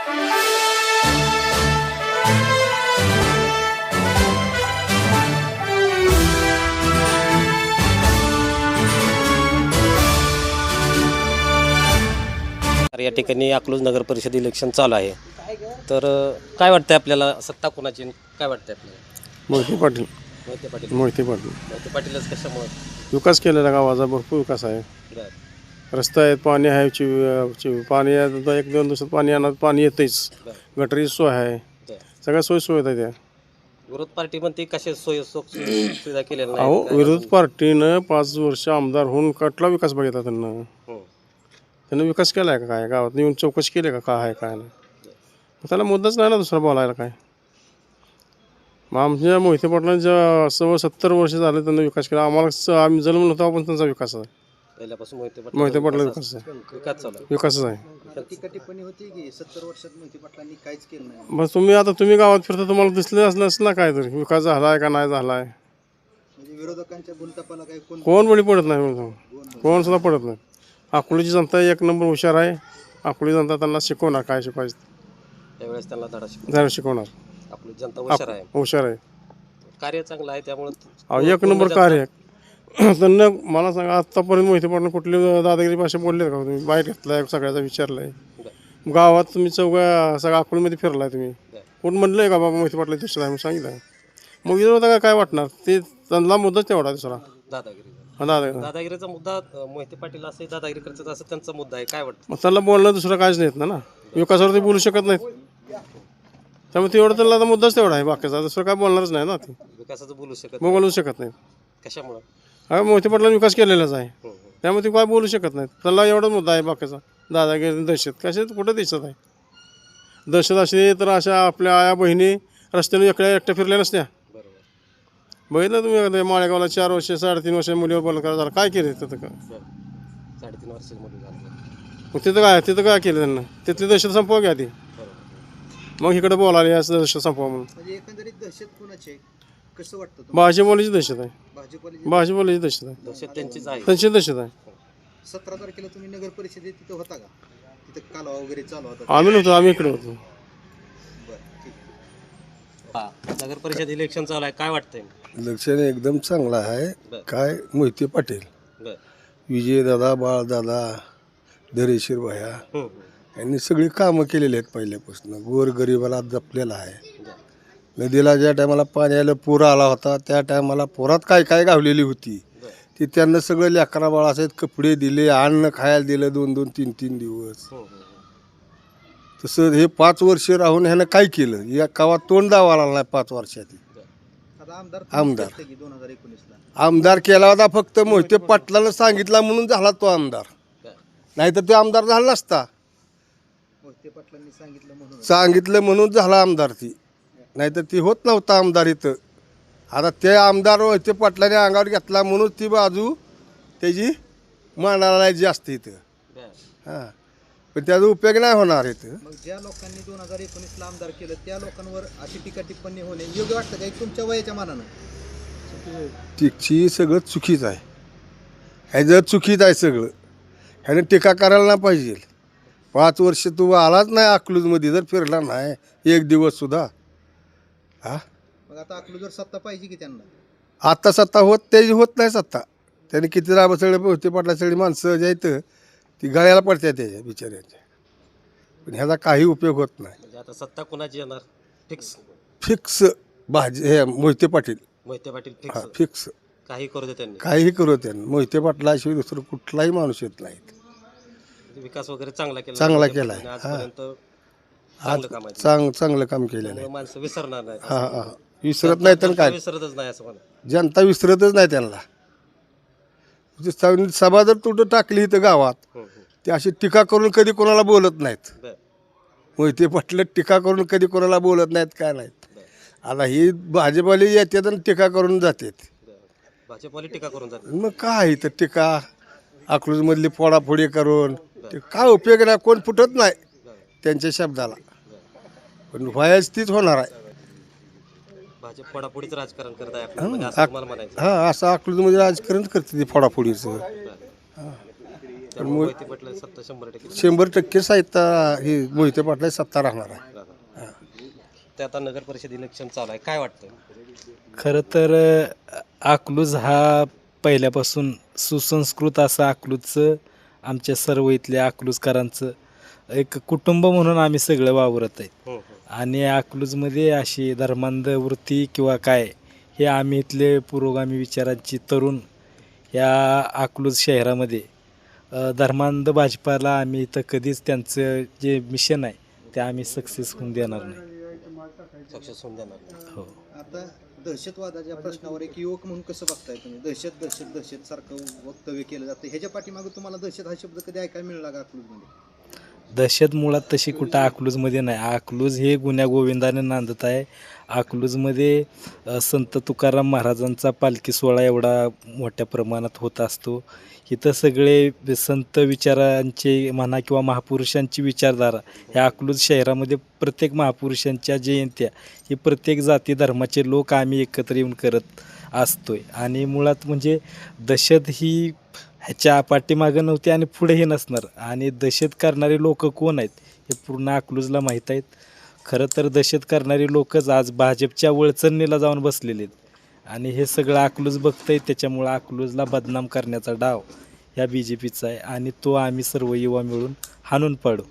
तर या ठिकाणी अकलूज नगर परिषद इलेक्शन चालू आहे. तर काय वाटतंय आपल्याला, सत्ता कोणाची काय वाटतंय आपल्याला? मोहिते पाटील. मोहिते पाटील. मोहिते पाटील मोहिते पाटीलच कशामुळे? विकास केलेला गावाचा भरपूर विकास आहे. बरं रस्ते आहेत, पाणी आहे, पाणी आहे, आता 1-2 दिवसात पाणी येणार, पाणी येतेच. बरं गटरीची सोय आहे, बरं. सगळ्या सोयी सुविधा आहेत त्या. विरोध पार्टी म्हणते कशा सुविधा केलेल्या अहो, नाही. विरोधी पार्टीनं 5 वर्ष आमदार होऊन कटला विकास बघितला त्यांना. हो. त्यांनी विकास केला आहे का काय? गावात येऊन चौकशी केली का काय आहे काय नाही? त्याला मुद्दाच नाही ना दुसरा बोलायला काय. मग आमच्या मोहिते पाटलांच्या 70 वर्ष झाले त्यांना विकास केला. आम्हाला आम्ही जन्म नव्हतो पण त्यांचा विकास आहे. पहिल्यापासून मोहिते पाटला विकास आहे, विकास चालू आहे. विकासच आहे. टीका टिप्पणी होती की 70 वर्षात मोहिते पाटलांनी काहीच केलं नाही. बस तुम्ही गावात फिरता, तुम्हाला दिसले असलं ना काय तरी विकास झाला आहे का नाही झाला आहे. म्हणजे विरोधकांच्या भूलथापाला काही कोण बळी पडत नाही, कोण सुद्धा पडत नाही. अकोल्याची जनता 1 नंबर हुशार आहे. अकोली जनता त्यांना शिकवणार काय शिकवायचं, त्यावेळेस त्यांना जरा शिकवणार. आपली जनता हुशार आहे, हुशार आहे. कार्य चांगलं आहे, त्यामुळे 1 नंबर कार्य त्यांना. मला सांगा, आत्तापर्यंत मोहिते पाटील कुठली दादागिरी भाषा बोलले का तुम्ही? बाहेर घेतलाय, सगळ्याचा विचारलाय, गावात तुम्ही सगळ्या अकोलीमध्ये फिरलाय तुम्ही, कोण म्हणलंय का बाबा मोहिते पाटील दिसत आहे म्हणून सांगितलं? मग विरोधक काय वाटणार? ते त्यांना मुद्दाच तेवढा दुसरा दादागिरी. दादागिरीचा मुद्दा मोहिते पाटील असे दादागिरी करतात असं त्यांचा मुद्दा आहे. काय वाटतं? मग त्यांना बोलणं दुसरं काहीच नाहीत ना. विकासावर ते बोलू शकत नाहीत, त्यामुळे तेवढं त्यांना आता मुद्दाच तेवढा आहे. बाकीचा दुसरं काय बोलणारच नाही ना. ते विकासाचं बोलू शकत मग बोलू शकत नाहीत. कशामुळं? हा, मोहिते पाटलांनी विकास केलेलाच आहे, त्यामुळे ते काय बोलू शकत नाहीत. त्याला एवढाच मुद्दा आहे बाकीचा. दादागिरी, दहशत कशात कुठं दिसत आहे? दहशत अशी तर अशा आपल्या आया बहिणी रस्त्याने एकट्या फिरल्या नसत्या. बघितलं तुम्ही माळेगावला 4 वर्ष 3.5 वर्ष मुलीवर बलात्कार झाला, काय केलं तिथं? का 3.5 वर्षाची मुली झाली. मग तिथं काय केलं त्यांना? तिथली दहशत संपवा घ्या ती, मग इकडे बोलाले असं दहशत संपवा म्हणून. म्हणजे एकंदरीत दहशत कोणाची आहे कसं वाटतं तुम्हाला? भाजीपाल्याची दहशत आहे, भाजपवाले भाजीपाल्याची दहशत आहे, दहशत त्यांचीच आहे. त्यांची दहशत आहे. 17 तारखेला तुम्ही नगर परिषदेत तिथं होता का? तिथं कालवा वगैरे चालू होता? आम्ही नव्हतो, आम्ही इकडे होतो. बरं, ठीक. नगर परिषद इलेक्शन चालू आहे, काय वाटतंय? इलेक्शन एकदम चांगला आहे. काय मोहिते पाटील, बर विजयदादा, बाळदादा, धैर्यशीर भैया यांनी सगळी कामं केलेली आहेत पहिल्यापासून. गोरगरिबाला जपलेला आहे. नदीला ज्या टायमाला पाण्याला पूर आला होता त्या टायमाला पुरात काय काय गावलेली होती ती त्यांना सगळं लेकरा बाळाचे कपडे दिले, अन्न खायला दिलं 2-2, 3-3 दिवस. तसं हे 5 वर्ष राहून ह्यानं काय केलं? या गावात तोंड दावाला नाही 5 वर्षात. आता आमदार की 2019 ला आमदार केला होता फक्त मोहिते पाटलानं सांगितला म्हणून झाला तो आमदार, नाहीतर तो आमदार झाला नसता. मोहिते पाटलांनी सांगितलं म्हणून झाला आमदार, ती नाहीतर ती होत नव्हता आमदार इथं. आता ते आमदार मोहिते पाटलाने अंगावर घेतला म्हणून ती बाजू त्याची मांडायला जास्त इथं. हां, पण त्याचा उपयोग नाही होणार इथं. मग ज्या लोकांनी 2019 ला आमदार केलं त्या लोकांवर अशी टीका टिप्पणी होणे योग्य वाटतं का तुमच्या वयाच्या मानानं? तिची सगळं चुकीचं आहे. ह्याचं चुकीचं आहे सगळं. ह्याने टीका करायला नाही पाहिजे. 5 वर्ष तू आलाच नाही अकलूजमध्ये, जर फिरला नाही 1 दिवस सुद्धा. हा, मग आता अकलूजवर सत्ता पाहिजे की त्यांना? आत्ता सत्ता त्याची होत नाही सत्ता. त्याने किती राब सगळे मोहिते पाटला सगळी माणसं जे आहेत ती गळ्याला पडतात त्याच्या बिचाऱ्याच्या, पण ह्याचा काही उपयोग होत नाही. म्हणजे आता सत्ता कोणाची येणार? फिक्स हे मोहिते पाटील. मोहिते पाटील हा, फिक्स. फिक्स. काही करू दे त्यांनी. काहीही करू त्यांनी. मोहिते पाटलाशिवाय दुसरं कुठलाही माणूस येत नाही. विकास वगैरे चांगला केला. चांगला केलाय. आजपर्यंत आज चांगलं काम आहे. चांगलं काम केलेलं आहे. माणसं विसरणार नाही. हां हां, विसरत नाही तर काय, विसरतच नाही असं म्हणा. जनता विसरतच नाही त्यांना. सभा जर तुटं टाकली इथं गावात ते अशी टीका करून कधी कोणाला बोलत नाहीत. मोहिते पाटील टीका करून कधी कोणाला बोलत नाहीत, काय नाहीत. आता ही भाजपवाले येतात आणि टीका करून जातात. भाजपवाले टीका करून जातात. मग काय इथं टीका अकलूजमधली फोडाफोडी करून काय उपयोग नाही. कोण फुटत नाही त्यांच्या शब्दाला, पण व्हायच तीच होणार आहे. भाजप फोडाफोडीचं राजकारण करत आहे आपल्यामध्ये असं तुम्हाला म्हणायचं. हां, असं अकलूजमध्ये राजकारण करते ती फोडाफोडीचं. त्यामुळे मोहिते पाटलांची सत्ता 100% 100% साहित्य ही मोहिते पाटलाची सत्ता राहणार आहे. ते आता नगर परिषद इलेक्शन चालू आहे, काय वाटतं? खरं तर अकलूज हा पहिल्यापासून सुसंस्कृत असा अकलूजचं आमच्या सर्व इथल्या अकलूजकरांचं एक कुटुंब म्हणून आम्ही सगळं वावरत आहेत. आणि अकलूजमध्ये अशी धर्मांध वृत्ती किंवा काय हे आम्ही इथले पुरोगामी विचारांची तरुण या अकलूज शहरामध्ये धर्मांध भाजपाला आम्ही इथं कधीच त्यांचं जे मिशन आहे ते आम्ही सक्सेस होऊन देणार नाही. सक्सेस होऊन देणार नाही. हो. आता दहशतवादाच्या प्रश्नावर एक युवक म्हणून कसं बघताय तुम्ही? दहशत सारखं वक्तव्य केलं जातं, ह्याच्या पाठीमागे तुम्हाला दहशत हा शब्द कधी ऐकायला मिळाला का अकलूजमध्ये? दहशत मुळात तशी कुठं अकलूजमध्ये नाही. अकलूज हे गुण्या गोविंदाने नांदत आहे. अकलूजमध्ये संत तुकाराम महाराजांचा पालखी सोहळा एवढा मोठ्या प्रमाणात होत असतो. इथं सगळे संत विचारांचे म्हणा किंवा महापुरुषांची विचारधारा ह्या अकलूज शहरामध्ये प्रत्येक महापुरुषांच्या जयंत्या ही प्रत्येक जाती धर्माचे लोक आम्ही एकत्र येऊन करत असतोय. आणि मुळात म्हणजे दहशत ही ह्याच्या पाठीमागं नव्हती आणि पुढेही नसणार. आणि दहशत करणारे लोक कोण आहेत हे पूर्ण अकलूजला माहीत आहेत. खरं तर दहशत करणारी लोकच आज भाजपच्या वळचणीला जाऊन बसलेले आहेत. आणि हे सगळं अकलूज बघतंय, त्याच्यामुळं अकलूजला बदनाम करण्याचा डाव ह्या BJPचा आहे आणि तो आम्ही सर्व युवा मिळून हाणून पाडू.